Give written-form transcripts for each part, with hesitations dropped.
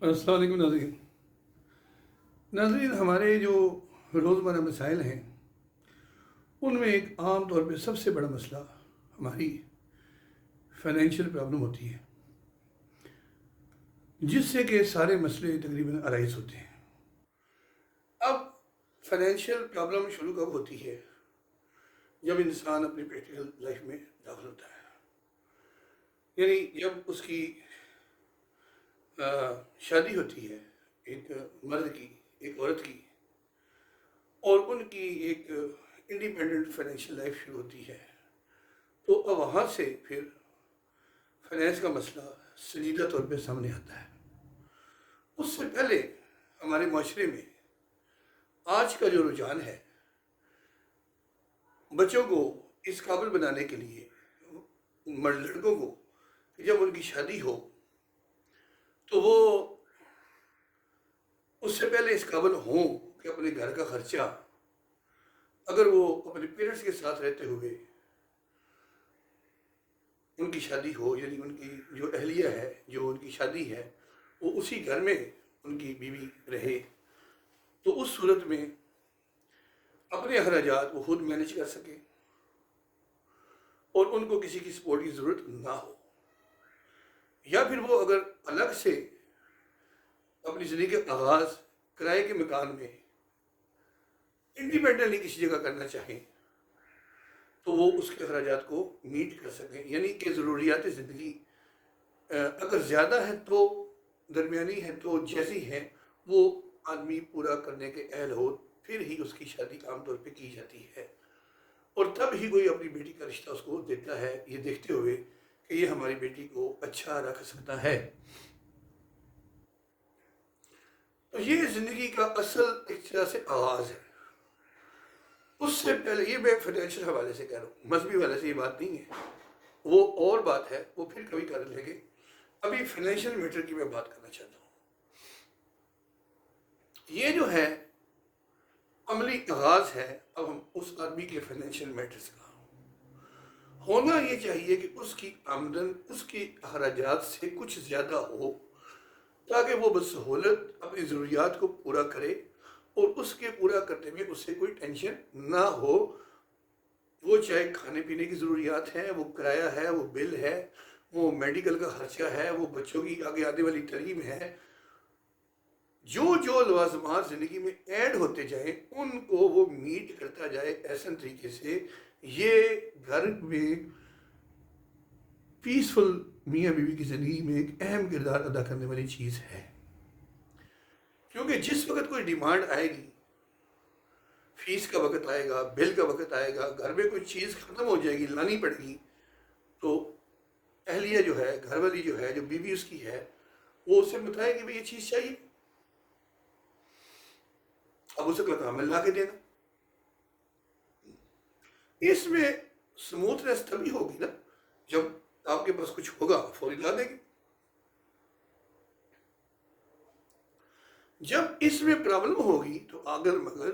السلام علیکم ناظرین. ہمارے جو روزمرہ مسائل ہیں ان میں ایک عام طور پہ سب سے بڑا مسئلہ ہماری فائنینشیل پرابلم ہوتی ہے، جس سے کہ سارے مسئلے تقریباً ارائز ہوتے ہیں. اب فائنینشیل پرابلم شروع کب ہوتی ہے؟ جب انسان اپنی پریکٹیکل لائف میں داخل ہوتا ہے، یعنی جب اس کی شادی ہوتی ہے ایک مرد کی، ایک عورت کی، اور ان کی ایک انڈیپینڈنٹ فائنینشیل لائف شروع ہوتی ہے، تو اب وہاں سے پھر فائنینس کا مسئلہ سنجیدہ طور پہ سامنے آتا ہے. اس سے پہلے ہمارے معاشرے میں آج کا جو رجحان ہے، بچوں کو اس قابل بنانے کے لیے، لڑکوں کو کہ جب ان کی شادی ہو تو وہ اس سے پہلے اس قابل ہوں کہ اپنے گھر کا خرچہ، اگر وہ اپنے پیرنٹس کے ساتھ رہتے ہوئے ان کی شادی ہو، یعنی ان کی جو اہلیہ ہے، جو ان کی شادی ہے، وہ اسی گھر میں ان کی بیوی رہے، تو اس صورت میں اپنے اخراجات وہ خود مینج کر سکے اور ان کو کسی کی سپورٹ کی ضرورت نہ ہو. یا پھر وہ اگر الگ سے اپنی زندگی کا آغاز کرائے کے مکان میں انڈیپینڈنٹلی کسی جگہ کرنا چاہیں تو وہ اس کے اخراجات کو میٹ کر سکیں، یعنی کہ ضروریات زندگی اگر زیادہ ہے تو درمیانی ہے تو جیسی ہے وہ آدمی پورا کرنے کے اہل ہو، پھر ہی اس کی شادی عام طور پہ کی جاتی ہے، اور تب ہی کوئی اپنی بیٹی کا رشتہ اس کو دیتا ہے، یہ دیکھتے ہوئے کہ یہ ہماری بیٹی کو اچھا رکھ سکتا ہے. تو یہ زندگی کا اصل ایک طرح سے آغاز ہے. اس سے پہلے یہ میں فائنینشیل حوالے سے کہہ رہا ہوں، مذہبی حوالے سے یہ بات نہیں ہے، وہ اور بات ہے، وہ پھر کبھی کر لیں گے. ابھی فائنینشیل میٹر کی میں بات کرنا چاہتا ہوں. یہ جو ہے عملی آغاز ہے اب ہم اس آدمی کے فائنینشیل میٹرز کا. ہونا یہ چاہیے کہ اس کی آمدن اس کی اخراجات سے کچھ زیادہ ہو، تاکہ وہ بسہولت اپنی ضروریات کو پورا کرے، اور اس کے پورا کرنے میں اس سے کوئی ٹینشن نہ ہو. وہ چاہے کھانے پینے کی ضروریات ہیں، وہ کرایہ ہے، وہ بل ہے، وہ میڈیکل کا خرچہ ہے، وہ بچوں کی آگے آنے والی تعلیم ہے، جو جو لوازمات زندگی میں ایڈ ہوتے جائیں ان کو وہ میٹ کرتا جائے ایسا طریقے سے. یہ گھر میں پیسفل میاں بیوی کی زندگی میں ایک اہم کردار ادا کرنے والی چیز ہے، کیونکہ جس وقت کوئی ڈیمانڈ آئے گی، فیس کا وقت آئے گا، بل کا وقت آئے گا، گھر میں کوئی چیز ختم ہو جائے گی، لانی پڑے گی، تو اہلیہ جو ہے، گھر والی جو ہے، جو بیوی اس کی ہے، وہ اسے بتائے کہ یہ چیز چاہیے، اب اسے کا عمل لا کے دینا. اس میں سموتھنس تبھی ہوگی نا جب آپ کے پاس کچھ ہوگا فوری لا دیں گے. جب اس میں پرابلم ہوگی تو اگر مگر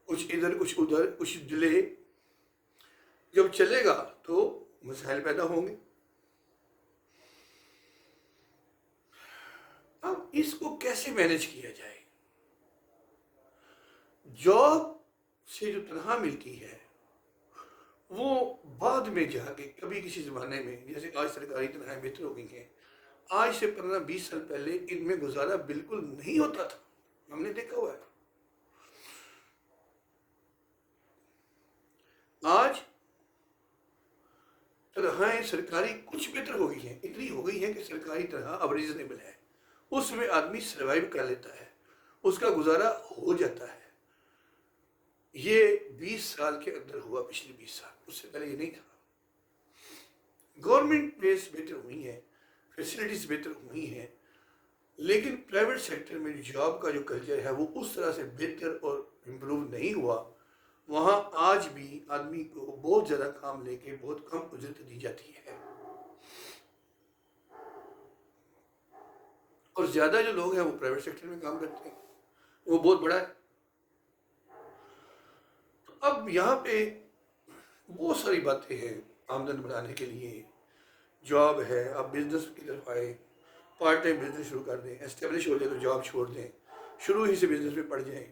کچھ ادھر کچھ ادھر کچھ ڈلے جب چلے گا تو مسائل پیدا ہوں گے. اب اس کو کیسے مینج کیا جائے؟ جاب سے جو تنخواہ ملتی ہے وہ بعد میں جا کے کبھی کسی زمانے میں، جیسے آج سرکاری تنخواہیں بہتر ہو گئی ہیں، آج سے 15-20 سال پہلے ان میں گزارا بالکل نہیں ہوتا تھا، ہم نے دیکھا ہوا ہے. آج تنخواہیں سرکاری کچھ بہتر ہو گئی ہیں، اتنی ہو گئی ہیں کہ سرکاری تنخواہ اب ریزنیبل ہے، اس میں آدمی سروائیو کر لیتا ہے، اس کا گزارا ہو جاتا ہے. یہ 20 سال کے اندر ہوا، پچھلے 20 سال، اس سے پہلے یہ نہیں تھا. گورنمنٹ پلیس بہتر ہوئی ہیں، فیسلٹیز بہتر ہوئی ہیں، لیکن پرائیویٹ سیکٹر میں جاب کا جو کلچر ہے وہ اس طرح سے بہتر اور امپروو نہیں ہوا. وہاں آج بھی آدمی کو بہت زیادہ کام لے کے بہت کم اجرت دی جاتی ہے، اور زیادہ جو لوگ ہیں وہ پرائیویٹ سیکٹر میں کام کرتے ہیں، وہ بہت بڑا ہے. تو اب یہاں پہ بہت ساری باتیں ہیں آمدن بڑھانے کے لیے. جاب ہے، آپ بزنس کی طرف آئے، پارٹ ٹائم بزنس شروع کر دیں، اسٹیبلش ہو جائے تو جاب چھوڑ دیں، شروع ہی سے بزنس میں پڑ جائیں،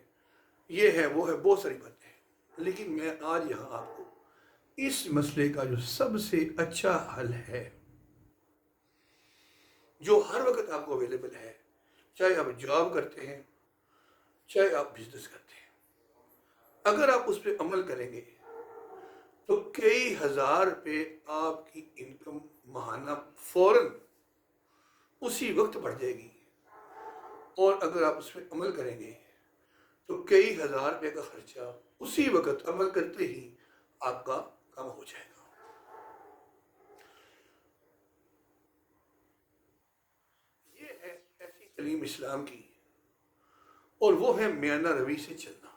یہ ہے وہ ہے، بہت ساری باتیں ہیں۔ لیکن میں آج یہاں آپ کو اس مسئلے کا جو سب سے اچھا حل ہے، جو ہر وقت آپ کو اویلیبل ہے، چاہے آپ جاب کرتے ہیں چاہے آپ بزنس کرتے ہیں، اگر آپ اس پہ عمل کریں گے تو کئی ہزار روپے آپ کی انکم ماہانہ فوراً اسی وقت بڑھ جائے گی، اور اگر آپ اس پہ عمل کریں گے تو کئی ہزار روپے کا خرچہ اسی وقت عمل کرتے ہی آپ کا کم ہو جائے گا۔ یہ ہے ایسی تعلیم اسلام کی، اور وہ ہے میانہ روی سے چلنا،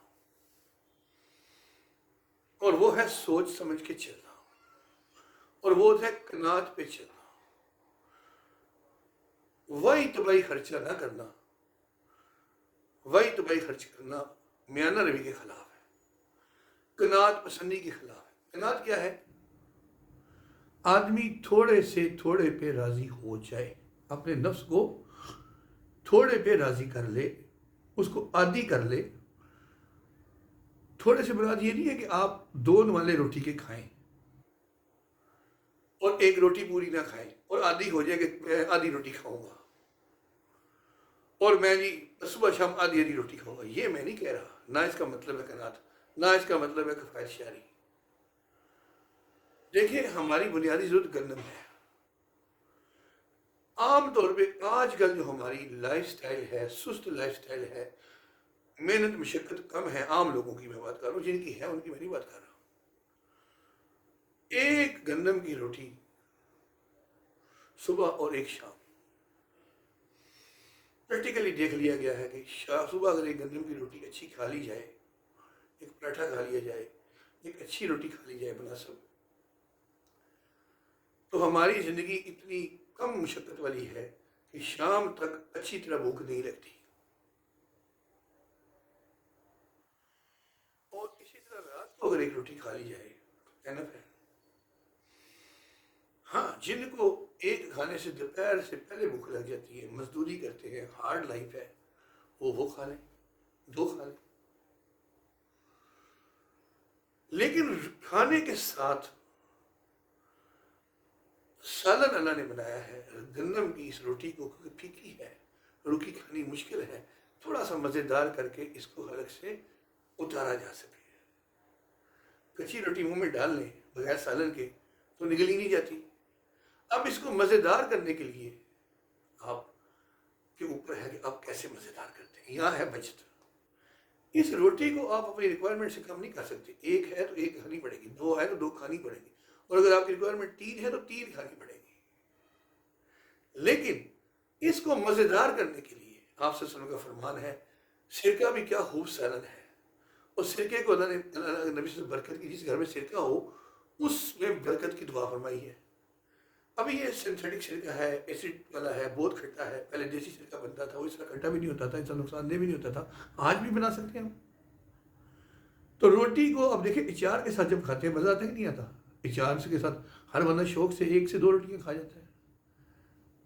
اور وہ ہے سوچ سمجھ کے چلنا، اور وہ ہے قناعت پہ چلنا، وہی طبعی خرچہ نہ کرنا، وہی طبعی خرچ کرنا میانہ روی کے خلاف ہے، قناعت پسندی کے خلاف ہے۔ قناعت کیا ہے؟ آدمی تھوڑے سے تھوڑے پہ راضی ہو جائے، اپنے نفس کو تھوڑے پہ راضی کر لے، اس کو عادی کر لے۔ تھوڑے سے مراد یہ نہیں ہے کہ آپ 2 نوالے روٹی کے کھائیں اور ایک روٹی پوری نہ کھائیں اور عادی ہو جائے کہ میں آدھی روٹی کھاؤں گا اور میں جی صبح شام آدھی آدھی روٹی کھاؤں گا، یہ میں نہیں کہہ رہا، نہ اس کا مطلب ہے قناعت، نہ اس کا مطلب ہے کفایت شعری۔ دیکھیں، ہماری بنیادی ضرورت گندم ہے۔ عام طور پہ آج کل جو ہماری لائف سٹائل ہے، سست لائف سٹائل ہے، محنت مشقت کم ہے، عام لوگوں کی میں بات کر رہا ہوں، جن کی ہے ان کی میں نہیں بات کر رہا ہوں۔ ایک گندم کی روٹی صبح اور ایک شام، پریکٹیکلی دیکھ لیا گیا ہے کہ صبح اگر ایک گندم کی روٹی اچھی کھا لی جائے، ایک پراٹھا کھا لیا جائے، ایک اچھی روٹی کھا لی جائے مناسب، تو ہماری زندگی اتنی کم مشقت والی ہے کہ شام تک اچھی طرح بھوک نہیں لگتی، اور اسی طرح رات کو اگر ایک روٹی کھا لی جائے تو انف ہے۔ ہاں، جن کو ایک کھانے سے دوپہر سے پہلے بھوک لگ جاتی ہے، مزدوری کرتے ہیں، ہارڈ لائف ہے، وہ کھا لیں، 2 کھا لیں، لیکن کھانے کے ساتھ سالن اللہ نے بنایا ہے گندم کی اس روٹی کو، کیونکہ پھیکی ہے، روٹی کھانی مشکل ہے، تھوڑا سا مزیدار کر کے اس کو حلق سے اتارا جا سکے۔ کچی روٹی منہ میں ڈال لیں بغیر سالن کے تو نگل ہی نہیں جاتی۔ اب اس کو مزیدار کرنے کے لیے آپ کے اوپر ہے کہ آپ کیسے مزیدار کرتے ہیں، یہاں ہے بچت۔ اس روٹی کو آپ اپنی ریکوائرمنٹ سے کم نہیں کر سکتے، ایک ہے تو ایک کھانی پڑے گی، 2 ہے تو 2 کھانی پڑے گی، اور اگر آپ کی ریکوائرمنٹ 3 ہے تو 3 کھانی پڑے گی۔ لیکن اس کو مزیدار کرنے کے لیے آپ سے سنوں کا فرمان ہے، سرکہ بھی کیا خوب سالن ہے، اور سرکے کو اللہ نے نبی سے برکت کی، جس گھر میں سرکہ ہو اس میں برکت کی دعا فرمائی ہے۔ ابھی یہ سنتھیٹک سرکہ ہے، ایسڈ والا ہے، بہت کھٹا ہے، پہلے دیسی سرکہ بنتا تھا وہ اس طرح کھٹا بھی نہیں ہوتا تھا، اس طرح نقصان دہ بھی نہیں ہوتا تھا، آج بھی بنا سکتے ہیں ہم۔ تو روٹی کو اب دیکھیں اچار کے ساتھ جب کھاتے ہیں مزہ آتا ہے کہ نہیں آتا؟ اچار کے ساتھ ہر بندہ شوق سے 1 سے 2 روٹیاں کھا جاتا ہے،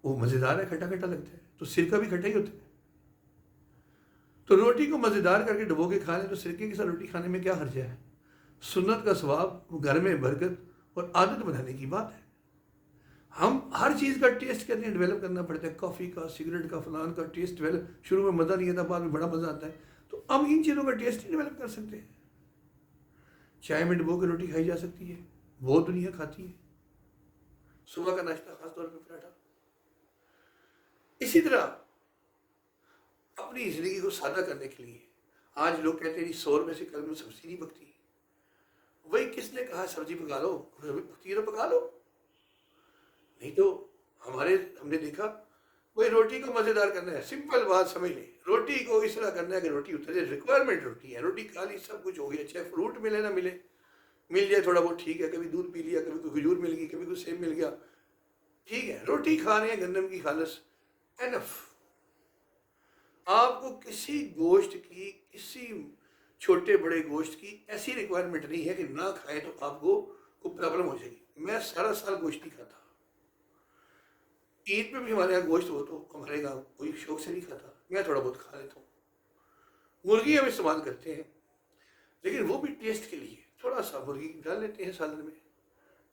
وہ مزیدار ہے، کھٹا کھٹا لگتا ہے، تو سرکہ بھی کھٹا ہی ہوتا ہے۔ تو روٹی کو مزیدار کر کے ڈبو کے کھا لیں تو سرکے کے ساتھ روٹی کھانے میں کیا حرج ہے؟ سنت کا ثواب، گھر میں برکت اور عادت بنانے کی بات ہے۔ ہم ہر چیز کا ٹیسٹ کرتے ہیں، ڈیولپ کرنا پڑتا ہے، کافی کا، سگریٹ کا، فلان کا ٹیسٹ ڈیولپ، شروع میں مزہ نہیں آتا، بعد میں بڑا مزہ آتا ہے، تو ہم ان چیزوں کا ٹیسٹ ہی ڈیولپ کر سکتے ہیں۔ چائے میں ڈبو کے روٹی کھائی جا سکتی ہے، بہت دنیا کھاتی ہے، صبح کا ناشتہ خاص طور پہ پراٹھا۔ اسی طرح اپنی زندگی کو سادہ کرنے کے لیے آج لوگ کہتے ہیں 100 روپے سے کل میں سبزی نہیں پکتی، وہی کس نے کہا سبزی پکا لو، پکتی ہے تو پکا لو، نہیں تو ہم نے دیکھا وہی روٹی کو مزیدار کرنا ہے، سمپل بات سمجھ لیں، روٹی کو اس طرح کرنا ہے کہ روٹی اترے، ریکوائرمنٹ روٹی ہے، روٹی کھا لی سب کچھ ہو گیا، چاہے فروٹ ملے نہ ملے، مل جائے تھوڑا بہت ٹھیک ہے، کبھی دودھ پی لیا، کبھی کوئی کھجور مل گئی، کبھی کوئی سیب مل گیا، ٹھیک ہے، روٹی کھا رہے ہیں گندم کی خالص، انف۔ آپ کو کسی گوشت کی، کسی چھوٹے بڑے گوشت کی ایسی ریکوائرمنٹ نہیں ہے کہ نہ کھائیں تو آپ کو پرابلم ہو جائے گی۔ میں سارا سال گوشت نہیں کھاتا، عید پہ بھی ہمارے یہاں گوشت ہو تو ہمارے یہاں کوئی شوق سے نہیں کھاتا، میں تھوڑا بہت کھا لیتا ہوں۔ مرغی ہم استعمال کرتے ہیں، لیکن وہ بھی ٹیسٹ کے لیے تھوڑا سا مرغی ڈال لیتے ہیں سالن میں،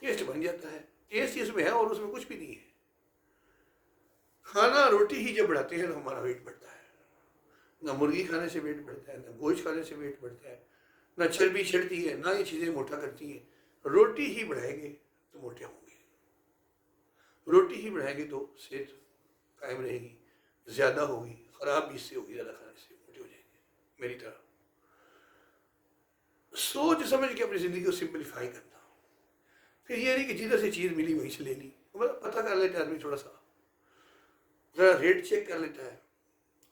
ٹیسٹ بن جاتا ہے۔ ٹیسٹ اس میں ہے اور اس میں کچھ بھی نہیں ہے۔ کھانا روٹی ہی جب بڑھاتے ہیں تو ہمارا ویٹ بڑھتا ہے، نہ مرغی کھانے سے ویٹ بڑھتا ہے، نہ گوشت کھانے سے ویٹ بڑھتا ہے، نہ چربی چڑھتی ہے، نہ یہ چیزیں موٹا کرتی ہیں۔ روٹی ہی بڑھائیں گے تو موٹے ہوں گے، روٹی ہی بڑھائیں گے تو صحت قائم رہے گی، زیادہ ہوگی، خراب بھی اس سے ہوگی، زیادہ کھانے سے موٹے ہو جائیں گے۔ میری طرح سوچ سمجھ کے اپنی زندگی کو سمپلیفائی کرنا، پھر یہ نہیں کہ جدھر سے چیز ملی وہیں سے لے لی۔ پتہ کر لیتا ہے آدمی، تھوڑا سا ذرا ریٹ چیک کر لیتا ہے،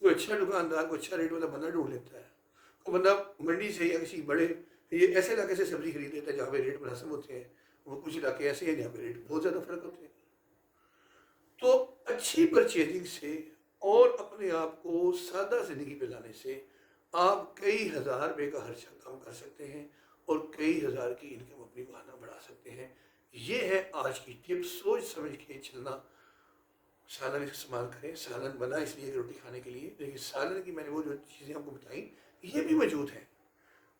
کوئی اچھا دکاندار، کوئی اچھا ریٹ والا بندہ ڈھونڈ لیتا ہے، وہ بندہ منڈی سے یا کسی بڑے یہ ایسے علاقے سے سبزی خرید لیتا ہے جہاں پہ ریٹ مناسب ہوتے ہیں۔ وہ کچھ علاقے ایسے ہیں جہاں پہ ریٹ بہت زیادہ فرق ہوتے ہیں۔ تو اچھی پرچیزنگ سے اور اپنے آپ کو سادہ زندگی پہ لانے سے آپ کئی ہزار روپے کا خرچہ کم کر سکتے ہیں اور کئی ہزار کی انکم اپنی ماہانہ بڑھا سکتے ہیں۔ یہ ہے آج کی ٹپ، سوچ سمجھ کے چلنا۔ سالن استعمال کریں، سالن بنا اس لیے کہ روٹی کھانے کے لیے، لیکن سالن کی میں نے وہ جو چیزیں آپ کو بتائیں یہ بھی موجود ہیں۔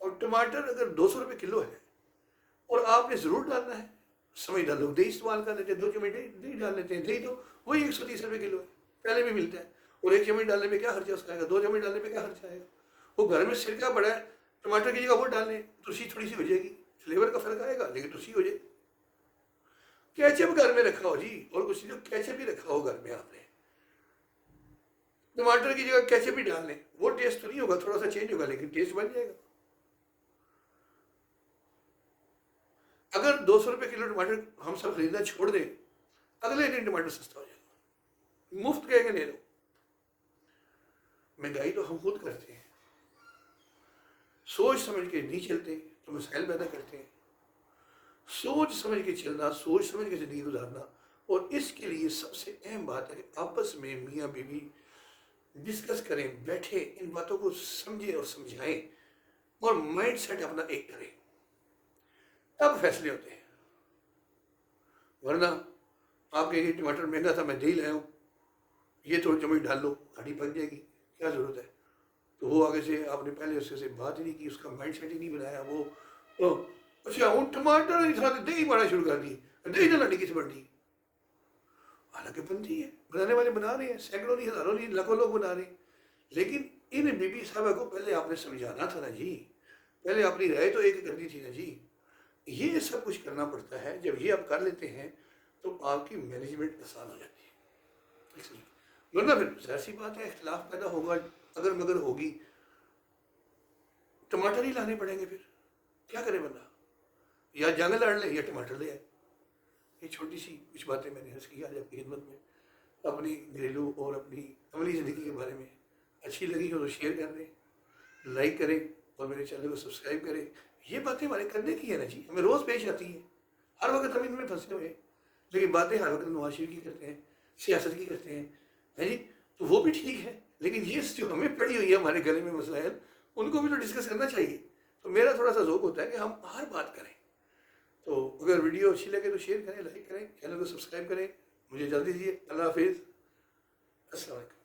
اور ٹماٹر اگر 200 روپے کلو ہے اور آپ نے ضرور ڈالنا ہے، سمجھ ڈالو، دہی استعمال کر لیتے ہیں، 2 چمچ دہی ڈال لیتے ہیں، دہی تو وہی 130 روپے کلو ہے، پہلے بھی ملتا ہے۔ اور 1 چمچ ڈالنے میں کیا خرچہ اس کا آئے گا، 2 چمچ ڈالنے میں کیا خرچہ آئے گا۔ وہ گھر میں سرکہ پڑا ہے، ٹماٹر کی جگہ وہ ڈال لیں، ترسی تھوڑی سی ہو جائے گی، فلیور کا فرق آئے گا لیکن ترسی ہو جائے گی۔ کیچپ گھر میں رکھا ہو جی، اور کچھ نہیں، کیچپ ہی رکھا ہو گھر میں آپ نے، ٹماٹر کی جگہ کیچپ ہی ڈال لیں، وہ ٹیسٹ تو نہیں ہوگا، تھوڑا سا چینج ہوگا لیکن ٹیسٹ بن جائے گا۔ اگر 200 روپے کلو ٹماٹر ہم سب خریدنا چھوڑ دیں، اگلے دن ٹماٹر سستا ہو جائے گا، مفت کہے گا لے لو۔ مہنگائی تو ہم خود کرتے ہیں، سوچ سمجھ کے نہیں چلتے تو مسائل پیدا کرتے ہیں۔ سوچ سمجھ کے چلنا، سوچ سمجھ کے زندگی گزارنا، اور اس کے لیے سب سے اہم بات ہے کہ آپس میں میاں بیوی ڈسکس کریں، بیٹھیں، ان باتوں کو سمجھیں اور سمجھائیں اور مائنڈ سیٹ اپنا ایک کریں، تب فیصلے ہوتے ہیں۔ ورنہ آپ کہیں گے ٹماٹر مہنگا تھا میں دہی لایا ہوں، یہ تھوڑی چمچ ڈال لو، ہڈی پک جائے گی، کیا ضرورت ہے۔ تو وہ آگے سے آپ نے پہلے اس سے بات ہی نہیں کی، اس کا مائنڈ سیٹ ہی نہیں بنایا۔ وہ اچھا ہوں ٹماٹر نہیں تھا تو دہی بنا شروع کر دی، دہی تو لڑی کس بڑھ دی، حالانکہ بنتی ہے، بنانے والے بنا رہے ہیں، سینکڑوں نہیں، ہزاروں نہیں، لاکھوں لوگ بنا رہے ہیں۔ لیکن ان بی بی صاحبہ کو پہلے آپ نے سمجھانا تھا نا جی، پہلے اپنی رائے تو ایک کرنی تھی نا جی۔ یہ سب کچھ کرنا پڑتا ہے، جب یہ آپ کر لیتے ہیں تو آپ کی مینجمنٹ آسان ہو جاتی ہے۔ ورنہ پھر ظاہر سی بات ہے اختلاف پیدا ہوگا، اگر مگر ہوگی، ٹماٹر ہی لانے پڑیں گے، پھر کیا کرے بندہ، یا جنگ لڑ لے یا ٹماٹر لے آئے۔ یہ چھوٹی سی کچھ باتیں میں نے عرض کی آج آپ کی خدمت میں، اپنی گھریلو اور اپنی عملی زندگی کے بارے میں۔ اچھی لگی ہو تو شیئر کر دیں، لائک کریں اور میرے چینل کو سبسکرائب کریں۔ یہ باتیں ہمارے کرنے کی ہے نا جی، ہمیں روز پیش آتی ہیں، ہر وقت ہم ان میں پھنسے ہوئے ہیں، لیکن باتیں ہر وقت نواز شریف کی کرتے ہیں، سیاست کی کرتے ہیں، ہے جی، تو وہ بھی ٹھیک ہے، لیکن یہ جو ہمیں پڑی ہوئی ہے ہمارے گلے میں مسائل، ان کو بھی تو ڈسکس کرنا چاہیے۔ تو میرا تھوڑا سا ذوق ہوتا ہے کہ ہم ہر بات کریں۔ تو اگر ویڈیو اچھی لگے تو شیئر کریں، لائک کریں، چینل کو سبسکرائب کریں۔ مجھے جلدی دیجیے، اللہ حافظ، السلام علیکم۔